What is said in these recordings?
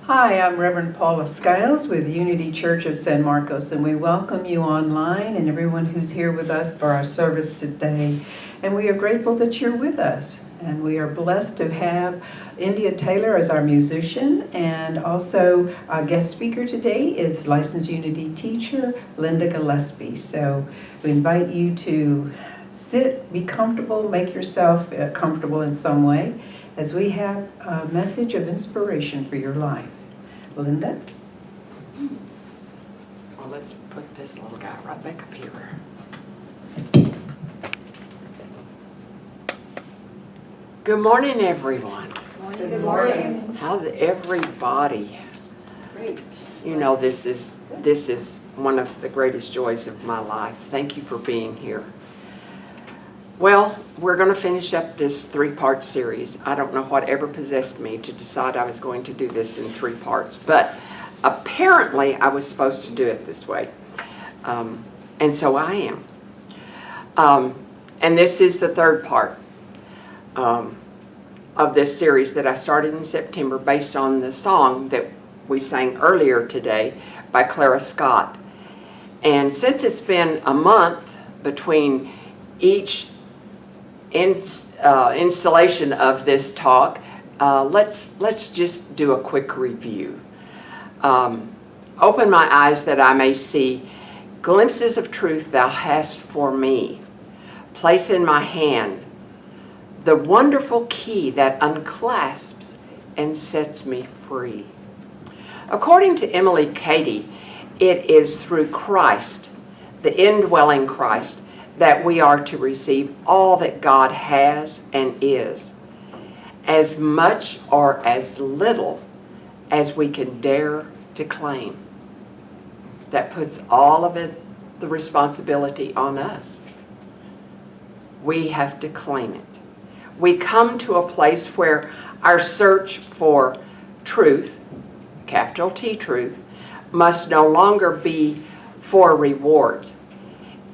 Hi, I'm Reverend Paula Skiles with Unity Church of San Marcos, and we welcome you online and everyone who's here with us for our service today. And we are grateful that you're with us. And we are blessed to have India Taylor as our musician, and also our guest speaker today is licensed Unity teacher Linda Gillespie. So we invite you to sit, be comfortable, make yourself comfortable in some way, as we have a message of inspiration for your life. Linda? Well, let's put this little guy right back up here. Good morning, everyone. Good morning. How's everybody? Great. You know, this is one of the greatest joys of my life. Thank you for being here. Well, we're going to finish up this three-part series. I don't know whatever possessed me to decide I was going to do this in 3 parts, but apparently I was supposed to do it this way, and so I am. And this is the 3rd part of this series that I started in September based on the song that we sang earlier today by Clara Scott. And since it's been a month between each installation of this talk, let's just do a quick review. Open my eyes that I may see glimpses of truth thou hast for me. Place in my hand the wonderful key that unclasps and sets me free. According to Emily Cady, it is through Christ, the indwelling Christ, that we are to receive all that God has and is, as much or as little as we can dare to claim. That puts all of it, the responsibility, on us. We have to claim it. We come to a place where our search for truth, capital T truth, must no longer be for rewards.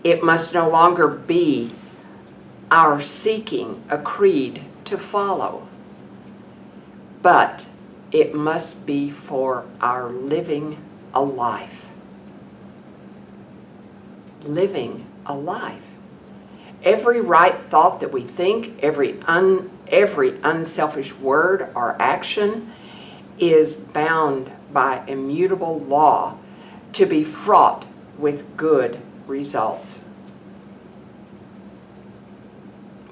It must no longer be our seeking a creed to follow, but it must be for our living a life. Living a life. Every right thought that we think, every unselfish word or action is bound by immutable law to be fraught with good results.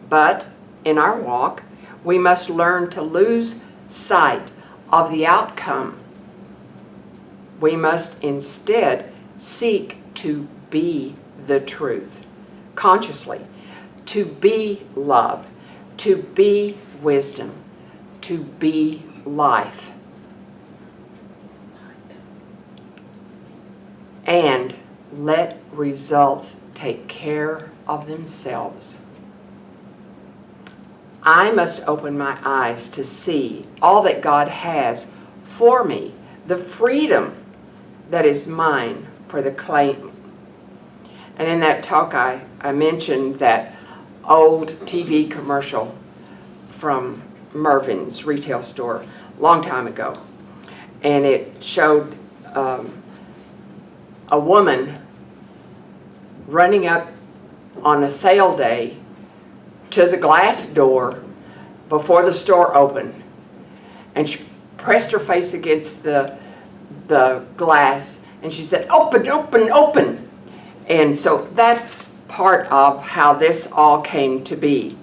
But in our walk, we must learn to lose sight of the outcome. We must instead seek to be the truth, consciously, to be love, to be wisdom, to be life. And let results take care of themselves. I must open my eyes to see all that God has for me, the freedom that is mine for the claim. And in that talk, I mentioned that old TV commercial from Mervyn's retail store a long time ago. And it showed a woman running up on a sale day to the glass door before the store opened, and she pressed her face against the glass, and she said, "Open, open, open." And so that's part of how this all came to be.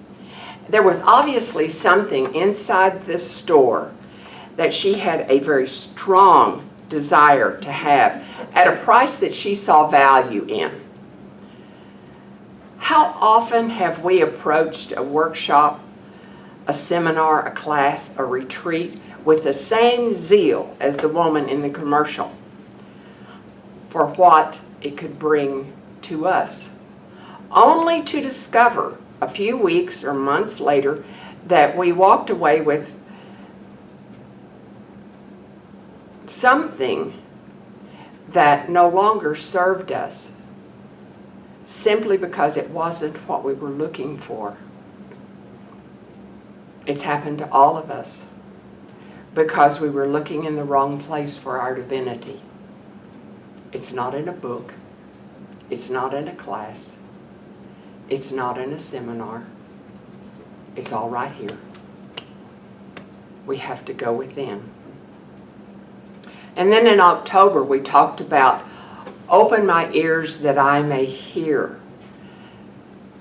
There was obviously something inside this store that she had a very strong desire to have at a price that she saw value in. How often have we approached a workshop, a seminar, a class, a retreat with the same zeal as the woman in the commercial for what it could bring to us, only to discover a few weeks or months later that we walked away with something that no longer served us, simply because it wasn't what we were looking for. It's happened to all of us. because we were looking in the wrong place for our divinity. It's not in a book. It's not in a class. It's not in a seminar. It's all right here. We have to go within. And then in October, we talked about open my ears that I may hear.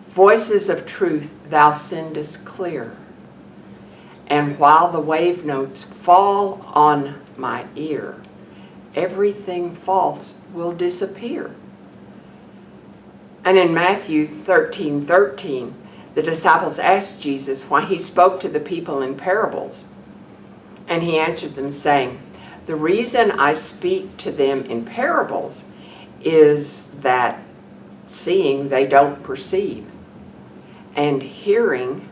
Voices of truth thou sendest clear. And while the wave notes fall on my ear, everything false will disappear. And in Matthew 13:13, the disciples asked Jesus why he spoke to the people in parables. And he answered them saying, the reason I speak to them in parables is that seeing they don't perceive, and hearing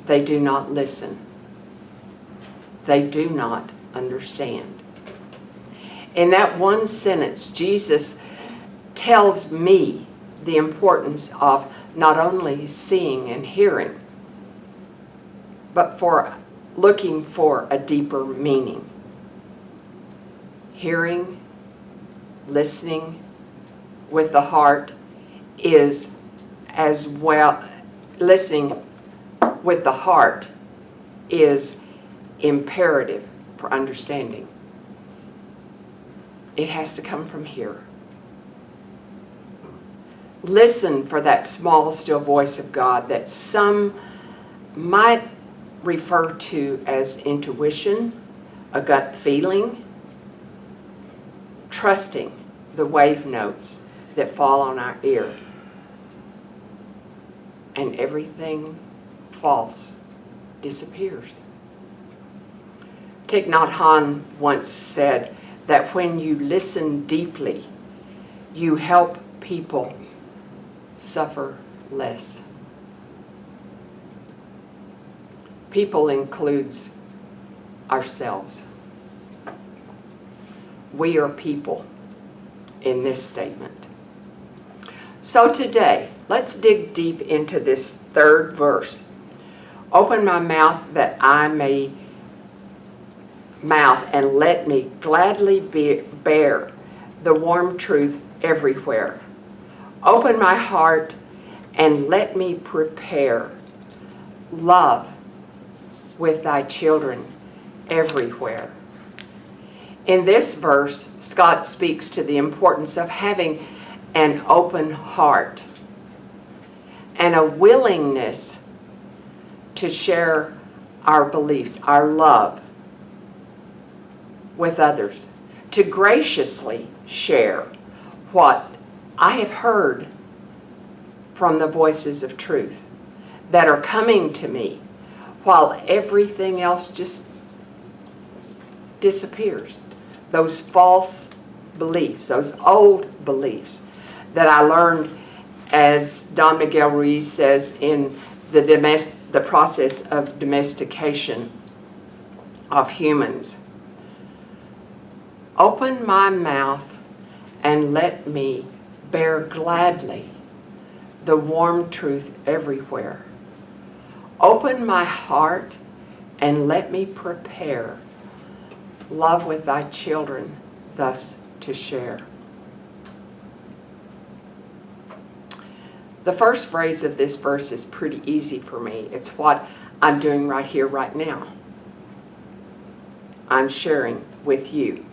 they do not listen. They do not understand. In that one sentence, Jesus tells me the importance of not only seeing and hearing, but for looking for a deeper meaning. Hearing, listening with the heart is as well, listening with the heart is imperative for understanding. It has to come from here. Listen for that small, still voice of God that some might refer to as intuition, a gut feeling, trusting the wave notes that fall on our ear. And everything false disappears. Thich Nhat Hanh once said that when you listen deeply, you help people suffer less. People includes ourselves. We are people in this statement. So today, let's dig deep into this third verse. Open my mouth that I may mouth and let me gladly bear the warm truth everywhere. Open my heart and let me prepare love with thy children everywhere. In this verse, Scott speaks to the importance of having an open heart and a willingness to share our beliefs, our love with others, to graciously share what I have heard from the voices of truth that are coming to me while everything else just disappears. Those false beliefs, those old beliefs that I learned, as Don Miguel Ruiz says, in the process of domestication of humans. Open my mouth and let me bear gladly the warm truth everywhere. Open my heart and let me prepare love with thy children thus to share. The first phrase of this verse is pretty easy for me. It's what I'm doing right here, right now. I'm sharing with you.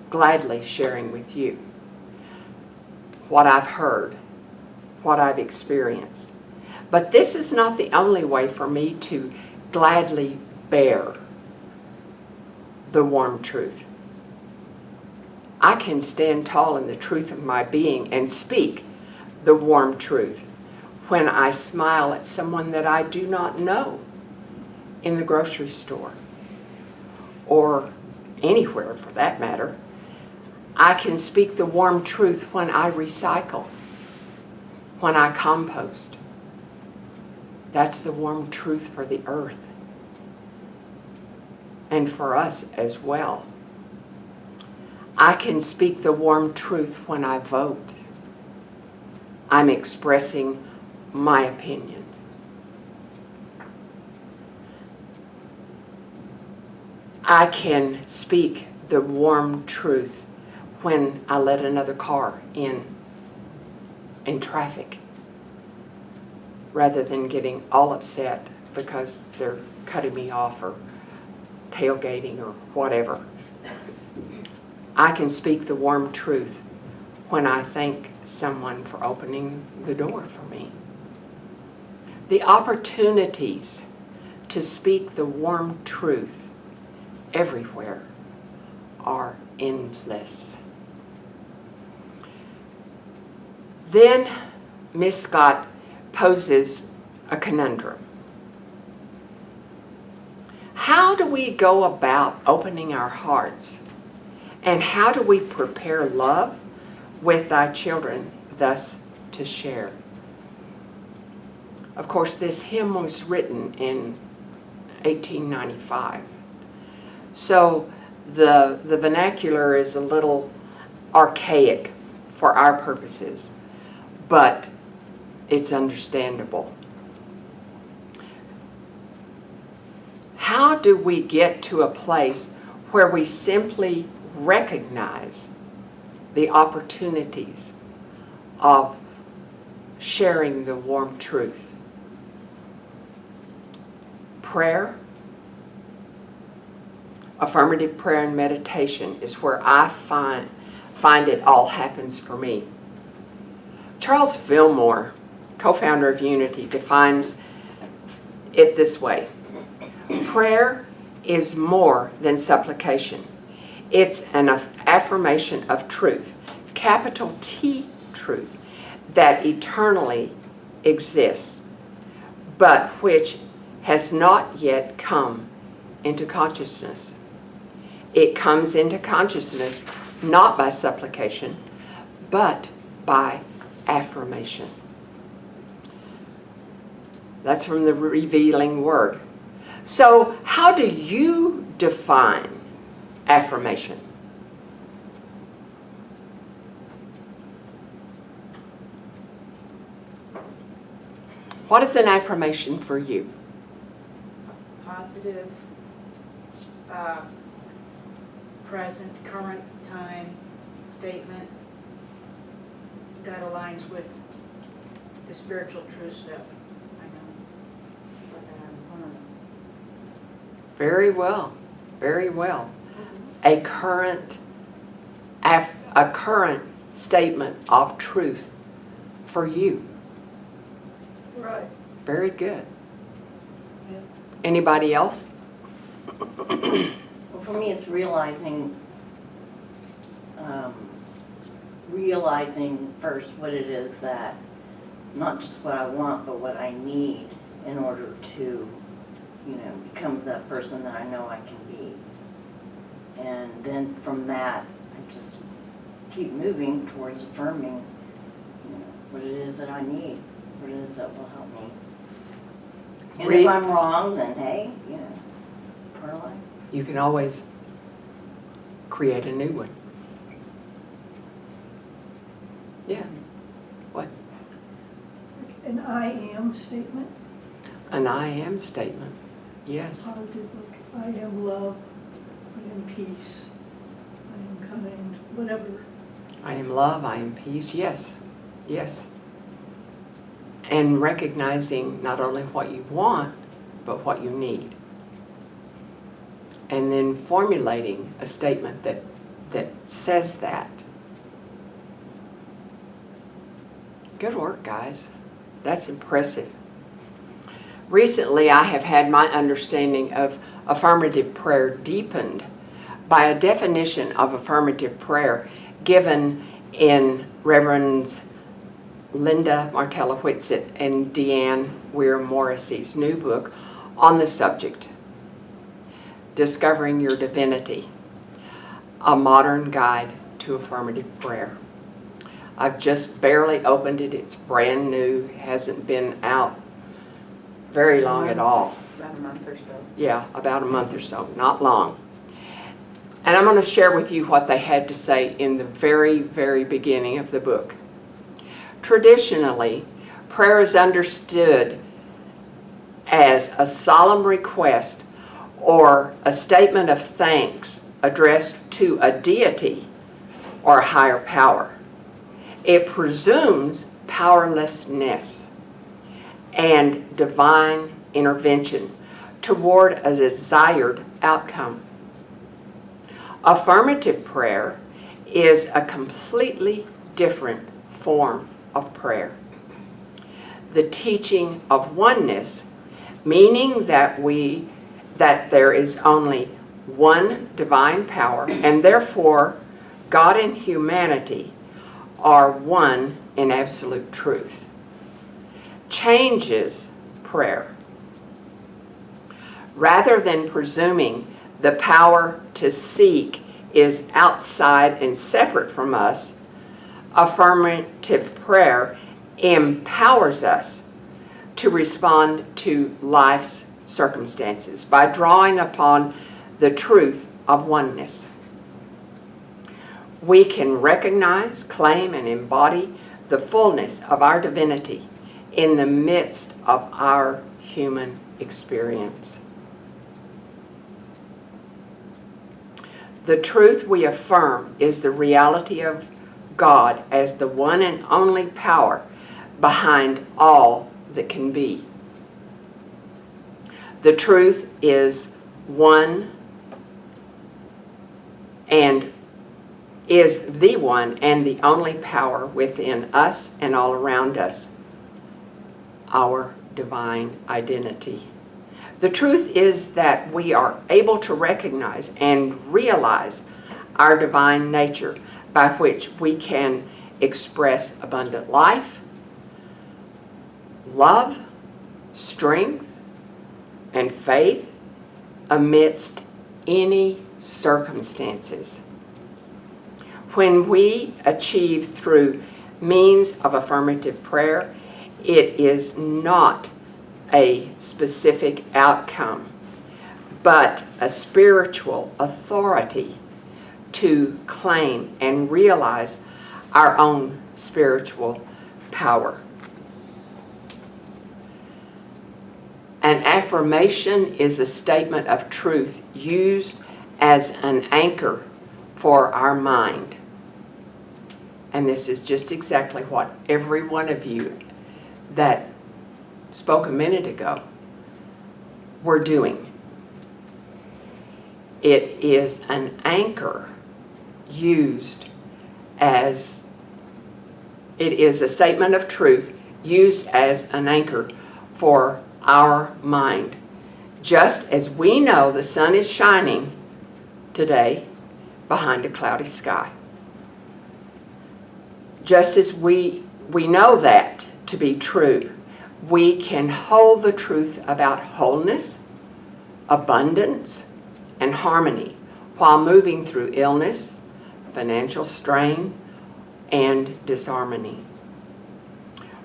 Gladly sharing with you what I've heard, what I've experienced. But this is not the only way for me to gladly bear the warm truth. I can stand tall in the truth of my being and speak the warm truth when I smile at someone that I do not know in the grocery store or anywhere for that matter. I can speak the warm truth when I recycle, when I compost. That's the warm truth for the earth and for us as well. I can speak the warm truth when I vote. I'm expressing my opinion. I can speak the warm truth when I let another car in traffic, rather than getting all upset because they're cutting me off or tailgating or whatever. I can speak the warm truth when I thank someone for opening the door for me. The opportunities to speak the warm truth everywhere are endless. Then Miss Scott poses a conundrum. How do we go about opening our hearts? And how do we prepare love with thy children thus to share? Of course, this hymn was written in 1895. So the vernacular is a little archaic for our purposes, but it's understandable. How do we get to a place where we simply recognize the opportunities of sharing the warm truth? Prayer, affirmative prayer and meditation is where I find it all happens for me. Charles Fillmore, co-founder of Unity, defines it this way. Prayer is more than supplication. It's an affirmation of truth, capital T truth, that eternally exists, but which has not yet come into consciousness. It comes into consciousness not by supplication, but by affirmation. That's from the Revealing Word. So, how do you define affirmation? What is an affirmation for you? Positive, present, current time statement that aligns with the spiritual truths that I know, that I'm learning. Very well, very well. A current statement of truth for you. Right. Very good. Yeah. Anybody else? Well, for me, it's realizing first what it is that, not just what I want, but what I need in order to, become the person that I know I can be. And then from that, I just keep moving towards affirming, what it is that I need, what it is that will help me. And if I'm wrong, then hey, it's part of life. You can always create a new one. Yeah. What? An I am statement. An I am statement. Yes. Positive, like I am love, I am peace, I am kind, whatever. I am love, I am peace. Yes. Yes. And recognizing not only what you want, but what you need. And then formulating a statement that says that. Good work, guys. That's impressive. Recently, I have had my understanding of affirmative prayer deepened by a definition of affirmative prayer given in Reverends Linda Martella Whitsitt and Deanne Weir Morrissey's new book on the subject, Discovering Your Divinity, a modern guide to affirmative prayer. I've just barely opened it. It's brand new, hasn't been out very long at all. About a month or so. Yeah, about a month or so, not long. And I'm going to share with you what they had to say in the very, very beginning of the book. Traditionally, prayer is understood as a solemn request or a statement of thanks addressed to a deity or a higher power. It presumes powerlessness and divine intervention toward a desired outcome. Affirmative prayer is a completely different form of prayer. The teaching of oneness, meaning that there is only one divine power, and therefore God and humanity are one in absolute truth, changes prayer. Rather than presuming the power to seek is outside and separate from us, affirmative prayer empowers us to respond to life's circumstances by drawing upon the truth of oneness. We can recognize, claim, and embody the fullness of our divinity in the midst of our human experience. The truth we affirm is the reality of God as the one and only power behind all that can be. The truth is one and is the one and the only power within us and all around us, our divine identity. The truth is that we are able to recognize and realize our divine nature by which we can express abundant life, love, strength, and faith amidst any circumstances. When we achieve through means of affirmative prayer, it is not a specific outcome, but a spiritual authority to claim and realize our own spiritual power. An affirmation is a statement of truth used as an anchor for our mind. And this is just exactly what every one of you that spoke a minute ago were doing. It is an anchor used as, it is a statement of truth used as an anchor for our mind. Just as we know the sun is shining today behind a cloudy sky. Just as we know that to be true, we can hold the truth about wholeness, abundance, and harmony while moving through illness, financial strain, and disharmony.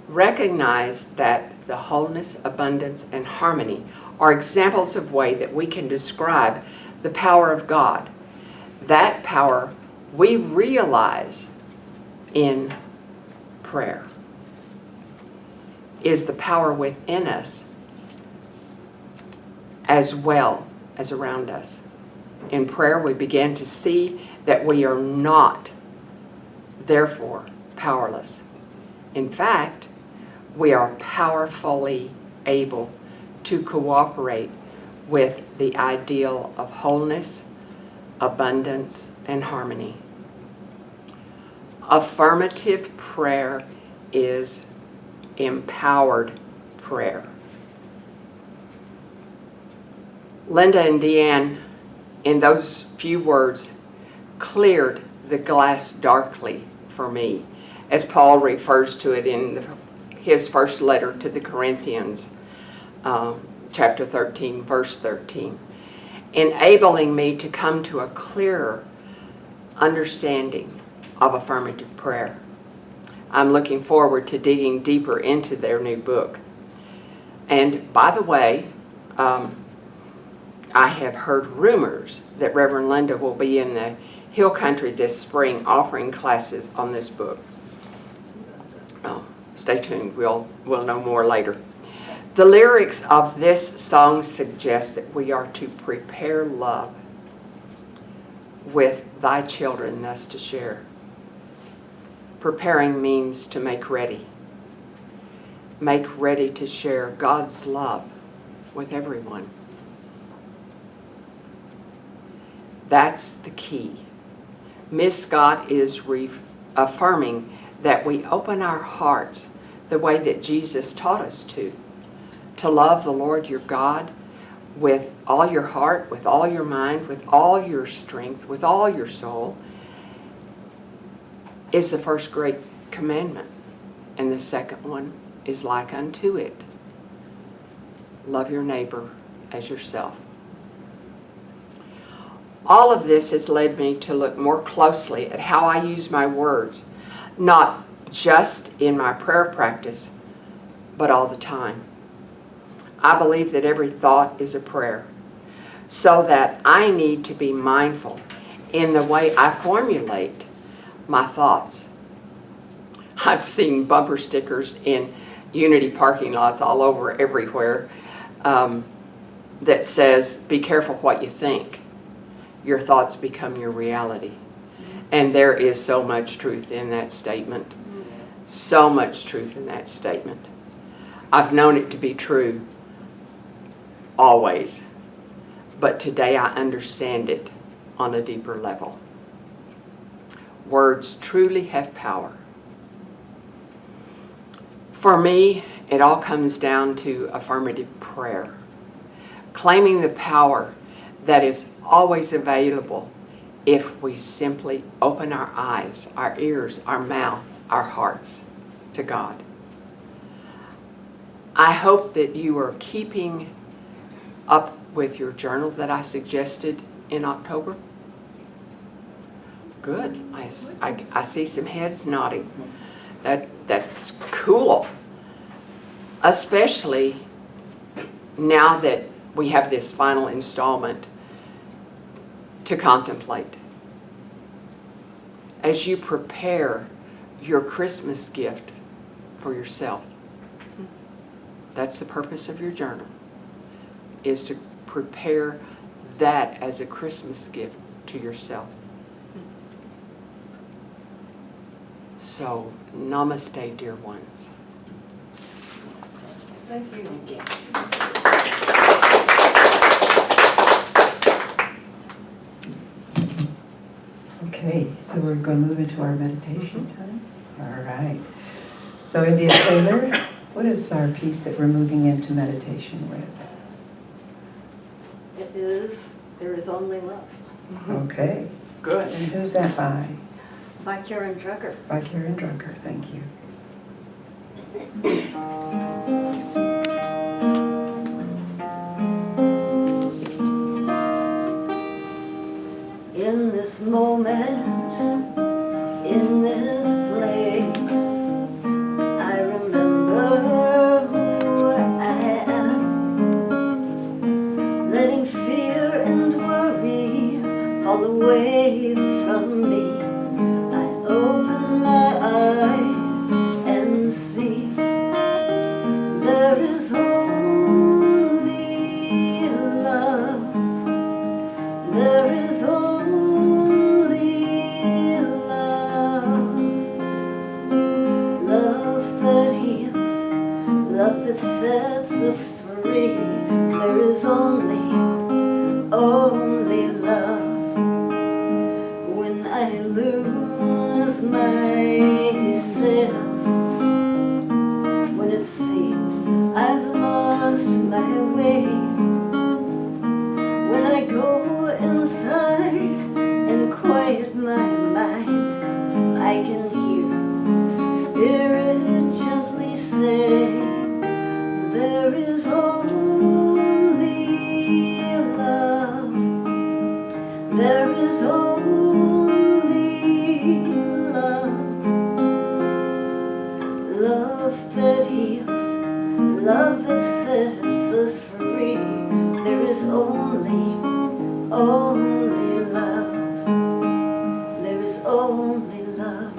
Recognize that the wholeness, abundance, and harmony are examples of way that we can describe the power of God. That power we realize in prayer is the power within us as well as around us. In prayer, we begin to see that we are not, therefore, powerless. In fact, we are powerfully able to cooperate with the ideal of wholeness, abundance, and harmony. Affirmative prayer is empowered prayer. Linda and Deanne, in those few words, cleared the glass darkly for me, as Paul refers to it in his first letter to the Corinthians, chapter 13, verse 13, enabling me to come to a clearer understanding of affirmative prayer. I'm looking forward to digging deeper into their new book. And by the way, I have heard rumors that Reverend Linda will be in the Hill Country this spring offering classes on this book. Oh, stay tuned, we'll know more later. The lyrics of this song suggest that we are to prepare love with thy children thus to share. Preparing means to make ready. Make ready to share God's love with everyone. That's the key. Miss Scott is affirming that we open our hearts the way that Jesus taught us to love the Lord your God with all your heart, with all your mind, with all your strength, with all your soul, is the first great commandment. And the second one is like unto it. Love your neighbor as yourself. All of this has led me to look more closely at how I use my words, not just in my prayer practice, but all the time. I believe that every thought is a prayer, so that I need to be mindful in the way I formulate my thoughts. I've seen bumper stickers in Unity parking lots all over everywhere that says, be careful what you think. Your thoughts become your reality. And there is so much truth in that statement. So much truth in that statement. I've known it to be true always, but today I understand it on a deeper level. Words truly have power. For me, it all comes down to affirmative prayer, claiming the power that is always available if we simply open our eyes, our ears, our mouth, our hearts to God. I hope that you are keeping up with your journal that I suggested in October. Good. I see some heads nodding. That's cool. Especially now that we have this final installment to contemplate. As you prepare your Christmas gift for yourself. That's the purpose of your journal, is to prepare that as a Christmas gift to yourself. So, namaste, dear ones. Thank you. Thank you. Okay, so we're going to move into our meditation time. All right. So India Taylor, what is our piece that we're moving into meditation with? It is There Is Only Love Okay. Good. And who's that by? by Karen Drucker. By Karen Drucker. Thank you. In this moment, in this place, I remember who I am, letting fear and worry fall away from me. I open my eyes and see there is only love. There is only love. Love that heals, love that sets us free. There is only love. When I lose myself, when it seems I've lost my way, when I go inside and quiet my mind, I can hear Spirit gently say, there is only love. There is only love. Love that heals, love that sets us free. There is only love. There is only love.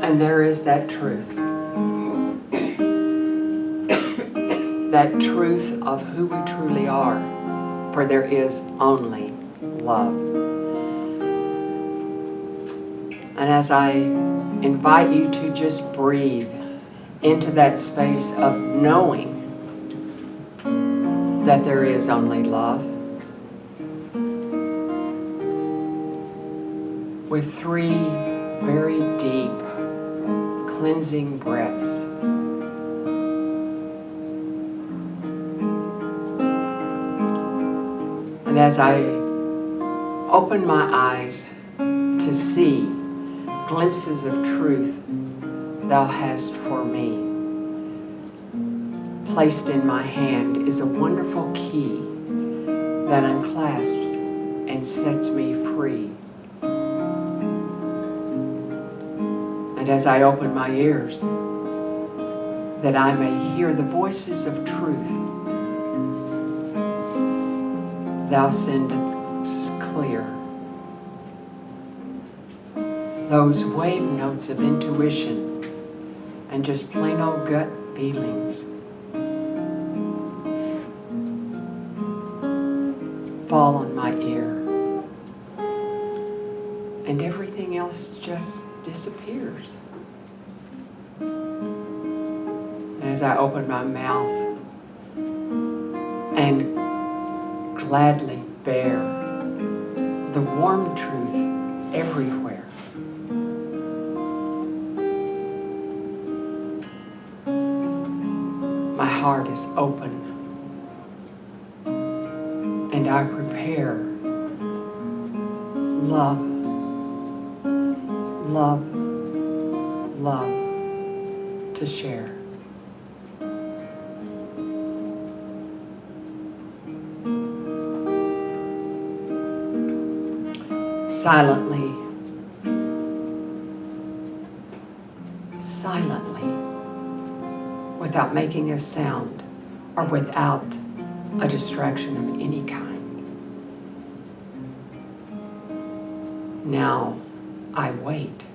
And there is that truth. that truth of who we truly are, for there is only love. And as I invite you to just breathe into that space of knowing that there is only love, with 3 very deep, cleansing breaths. And as I open my eyes to see glimpses of truth thou hast for me, placed in my hand is a wonderful key that unclasps and sets me free. And as I open my ears, that I may hear the voices of truth, thou sendest clear. Those wave notes of intuition and just plain old gut feelings fall on my ear, and everything else just disappears. As I open my mouth and gladly bear the warm truth everywhere, my heart is open and I prepare love, love, love to share. Silently, without making a sound or without a distraction of any kind. Now I wait.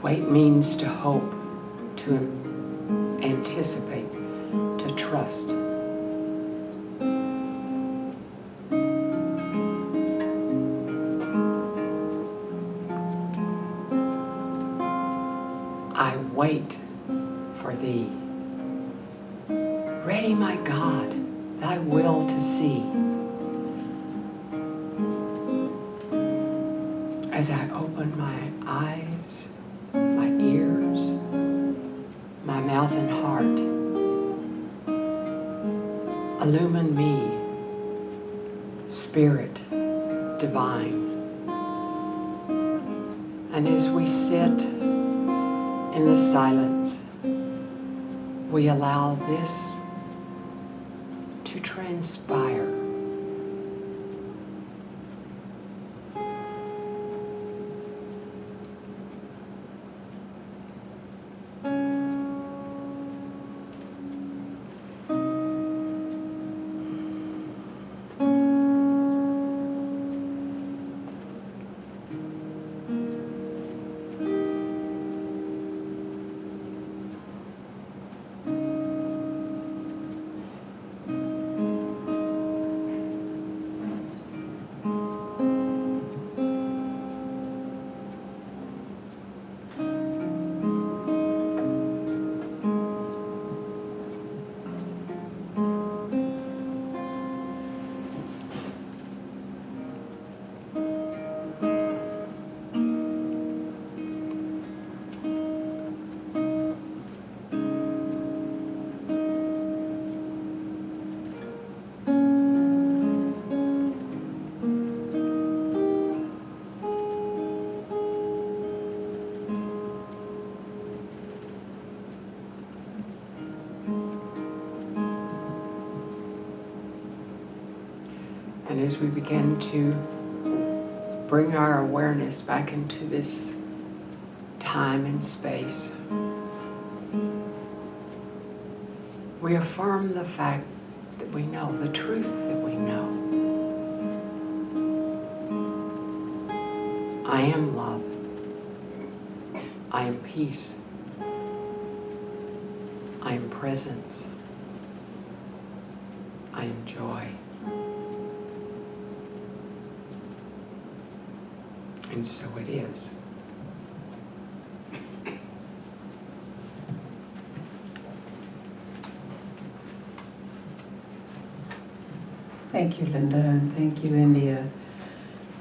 Wait means to hope, to anticipate, to trust. I wait for thee. Ready, my God, thy will to see. As I open my eyes, my ears, my mouth and heart, illumine me, Spirit divine. And as we sit in the silence, we allow this to transpire. And as we begin to bring our awareness back into this time and space, we affirm the fact that we know, the truth that we know. I am love. I am peace. I am presence. I am joy. And so it is. Thank you, Linda, and thank you, India.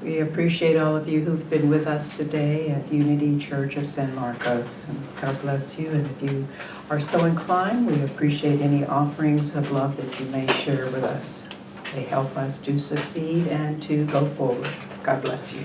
We appreciate all of you who've been with us today at Unity Church of San Marcos. And God bless you, and if you are so inclined, we appreciate any offerings of love that you may share with us. They help us to succeed and to go forward. God bless you.